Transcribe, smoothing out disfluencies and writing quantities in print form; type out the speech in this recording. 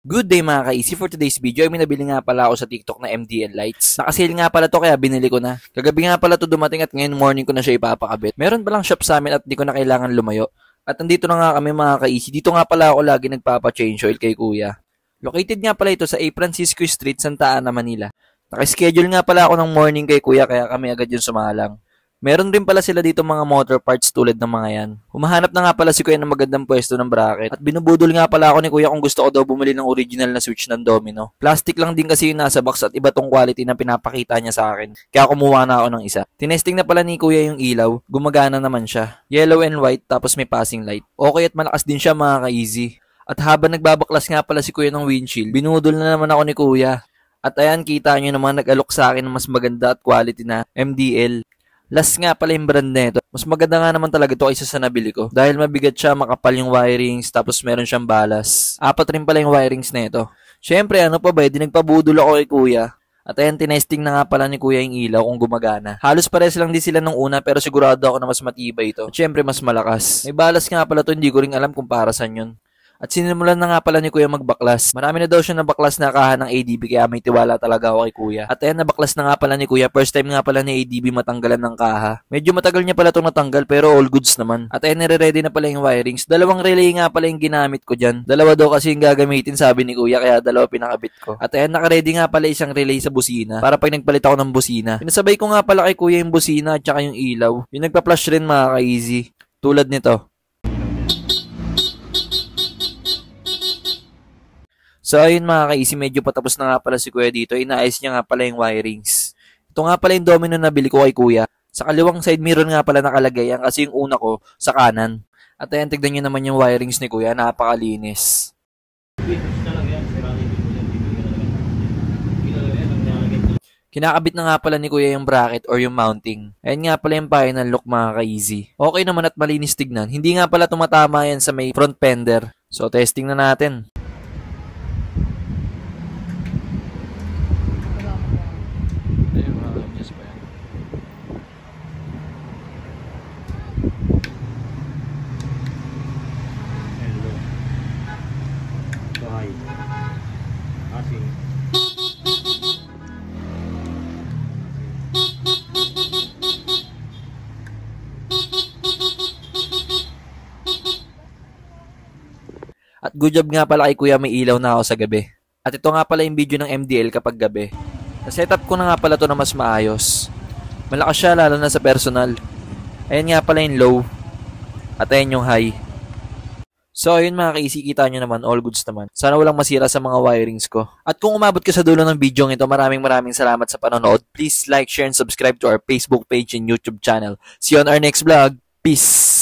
Good day mga ka-easy. For today's video ay may nabili nga pala ako sa TikTok na MDL lights. Nakasale nga pala to kaya binili ko na. Kagabi nga pala to dumating at ngayon morning ko na siya ipapakabit. Meron palang shop sa amin at di ko na kailangan lumayo. At nandito na nga kami mga ka-easy. Dito nga pala ako lagi nagpapa-change oil kay kuya. Located nga pala ito sa A. Francisco Street, Santa Ana, Manila. Nakaschedule nga pala ako ng morning kay kuya kaya kami agad yung sumalang. Meron rin pala sila dito mga motor parts tulad ng mga yan. Humahanap na nga pala si kuya ng magandang pwesto ng bracket. At binubudol nga pala ako ni kuya kung gusto ko daw bumili ng original na switch ng domino. Plastic lang din kasi yung nasa box at iba tong quality na pinapakita niya sa akin. Kaya kumuha na ako ng isa. Tinesting na pala ni kuya yung ilaw. Gumagana naman siya. Yellow and white tapos may passing light. Okay at malakas din siya mga ka-easy. At habang nagbabaklas nga pala si kuya ng windshield, binudol na naman ako ni kuya. At ayan, kita nyo naman nag-alok sa akin ng mas maganda at quality na MDL. Last nga pala yung brand nito. Mas maganda nga naman talaga ito kaysa sa nabili ko. Dahil mabigat siya, makapal yung wirings, tapos meron siyang balas. 4 rin pala yung wirings nito. Syempre, ano pa ba, di nagpabudol ako kay kuya. At ayan, tinesting na nga pala ni kuya yung ilaw kung gumagana. Halos pares lang din sila nung una pero sigurado ako na mas matibay ito. At syempre, mas malakas. May balas nga pala to, hindi ko rin alam kung para saan yun. At sinimulan na nga pala ni kuya magbaklas. Marami na daw siya nabaklas na kaha ng ADB kaya may tiwala talaga ako kay kuya. At ayan, nabaklas na nga pala ni kuya. First time nga pala ni ADB matanggalan ng kaha. Medyo matagal niya pala itong natanggal pero all goods naman. At ayan, nire-ready na pala yung wirings. 2 relay nga pala yung ginamit ko dyan. 2 daw kasi yung gagamitin sabi ni kuya kaya 2 pinakabit ko. At ayan, naka-ready nga pala isang relay sa busina para pag nagpalit ako ng busina. Pinasabay ko nga pala kay kuya yung busina at saka yung ilaw. Yung nagpa-flash rin mga ka-easy. Tulad nito. So ayun mga ka-easy, medyo patapos na nga pala si kuya dito. Inaayos niya nga pala yung wirings. Ito nga pala yung domino na bili ko kay kuya. Sa kaliwang side mirror nga pala nakalagay yan kasi yung una ko sa kanan. At ayan, tignan nyo naman yung wirings ni kuya, napakalinis. Kinakabit na nga pala ni kuya yung bracket or yung mounting. Ayan nga pala yung final look mga ka-easy. Okay naman at malinis tignan. Hindi nga pala tumatama yan sa may front fender. So testing na natin. At good job nga pala kay kuya, may ilaw na ako sa gabi. At ito nga pala yung video ng MDL kapag gabi. Na-setup ko na nga pala ito na mas maayos. Malakas siya lalo na sa personal. Ayan nga pala yung low. At ayan yung high. So ayun mga ka-easy, kita nyo naman, all goods naman. Sana walang masira sa mga wirings ko. At kung umabot ka sa dulo ng video ito, maraming salamat sa panonood. Please like, share, and subscribe to our Facebook page and YouTube channel. See you on our next vlog. Peace!